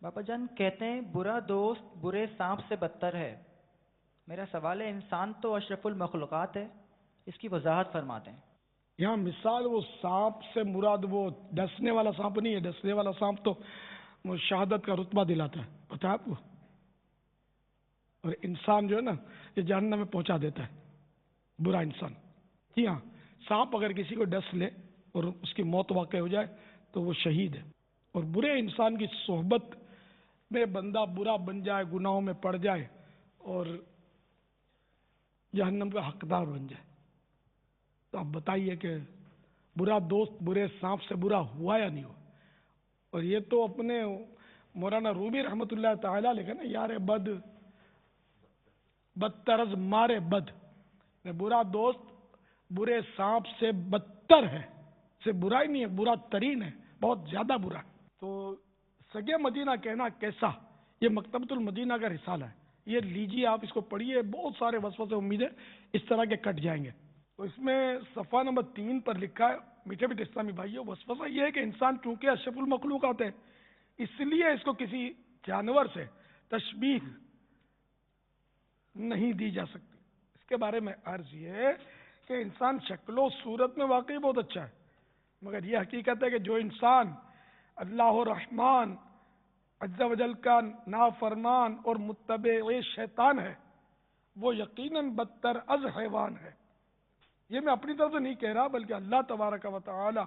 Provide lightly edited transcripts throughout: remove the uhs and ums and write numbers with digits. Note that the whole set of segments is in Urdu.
باپا جان کہتے ہیں برا دوست برے سانپ سے بدتر ہے۔ میرا سوال ہے، انسان تو اشرف المخلوقات ہے، اس کی وضاحت فرما دیں۔ یہاں مثال وہ سانپ سے مراد وہ ڈسنے والا سانپ نہیں ہے۔ ڈسنے والا سانپ تو وہ شہادت کا رتبہ دلاتا ہے، پتہ ہے آپ کو؟ اور انسان جو ہے نا، یہ جہنم میں پہنچا دیتا ہے، برا انسان۔ جی ہاں، سانپ اگر کسی کو ڈس لے اور اس کی موت واقع ہو جائے تو وہ شہید ہے۔ اور برے انسان کی صحبت میں بندہ برا بن جائے، گناہوں میں پڑ جائے اور جہنم کا حقدار بن جائے، تو آپ بتائیے کہ برا دوست برے سانپ سے برا ہوا یا نہیں ہوا؟ اور یہ تو اپنے مولانا رومی رحمۃ اللہ تعالیٰ لکھا نا، یار بد بدترز مارے بد، برا دوست برے سانپ سے بدتر ہے، سے برا ہی نہیں ہے، برا ترین ہے، بہت زیادہ برا ہے۔ تو سگے مدینہ کہنا کیسا، یہ مکتبۃ المدینہ کا رسالہ ہے، یہ لیجیے آپ، اس کو پڑھیے، بہت سارے وسوسے امید ہے اس طرح کے کٹ جائیں گے۔ تو اس میں صفحہ نمبر 3 پر لکھا ہے، میٹھے میٹھے اسلامی بھائیوں، وسوسہ یہ ہے کہ انسان چونکہ اشرف المخلوقات ہے، اس لیے اس کو کسی جانور سے تشبیہ نہیں دی جا سکتی۔ اس کے بارے میں عرض یہ ہے کہ انسان شکل و صورت میں واقعی بہت اچھا ہے، مگر یہ حقیقت ہے کہ جو انسان اللہ الرحمن عز و جل کا نافرمان اور متبع شیطان ہے، وہ یقیناً بدتر از حیوان ہے۔ یہ میں اپنی طرف سے نہیں کہہ رہا، بلکہ اللہ تبارک و تعالی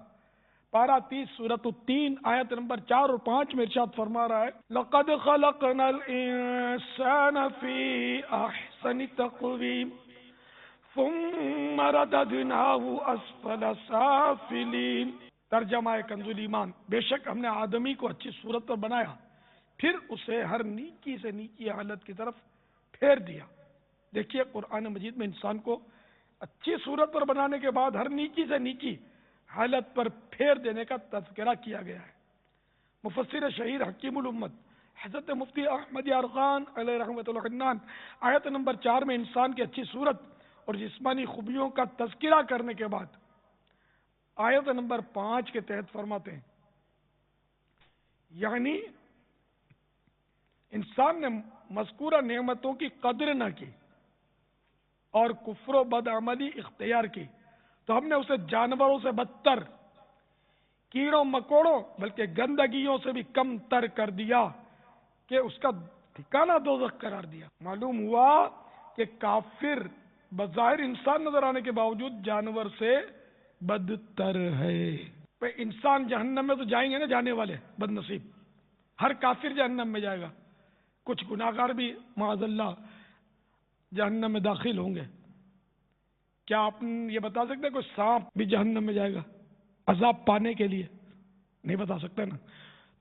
پارہ 30 سورۃ 3 آیت نمبر 4 اور 5 میں ارشاد فرما رہا ہے، لقد خلقنا الانسان فی احسن تقویم ثم رددناه اسفل سافلین۔ ترجمہ کنز ایمان، بے شک ہم نے آدمی کو اچھی صورت پر بنایا، پھر اسے ہر نیکی سے نیکی حالت کی طرف پھیر دیا۔ دیکھیے قرآن مجید میں انسان کو اچھی صورت پر بنانے کے بعد ہر نیکی سے نیکی حالت پر پھیر دینے کا تذکرہ کیا گیا ہے۔ مفسر شہیر حکیم الامت حضرت مفتی احمد یار خان علیہ رحمۃ الحنان آیت نمبر 4 میں انسان کی اچھی صورت اور جسمانی خوبیوں کا تذکرہ کرنے کے بعد آیت نمبر 5 کے تحت فرماتے ہیں، یعنی انسان نے مذکورہ نعمتوں کی قدر نہ کی اور کفر و بدعملی اختیار کی، تو ہم نے اسے جانوروں سے بدتر، کیڑوں مکوڑوں بلکہ گندگیوں سے بھی کم تر کر دیا کہ اس کا ٹھکانہ دوزخ قرار دیا۔ معلوم ہوا کہ کافر بظاہر انسان نظر آنے کے باوجود جانور سے بدتر ہے۔ انسان جہنم میں تو جائیں گے نا جانے والے بد نصیب، ہر کافر جہنم میں جائے گا، کچھ گناہگار بھی معاذ اللہ جہنم میں داخل ہوں گے۔ کیا آپ یہ بتا سکتے ہیں کوئی سانپ بھی جہنم میں جائے گا عذاب پانے کے لیے؟ نہیں بتا سکتے نا۔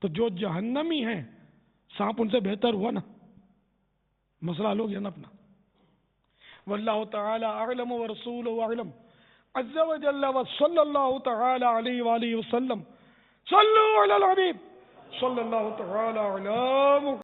تو جو جہنمی ہیں سانپ ان سے بہتر ہوا نا، مسئلہ حل ہو گیا نا اپنا۔ واللہ تعالی اعلم ورسولہ اعلم عز و جل وصلی اللہ تعالی علیہ وآلہ وسلم۔ صلو علی الحبیب صلی اللہ تعالی علی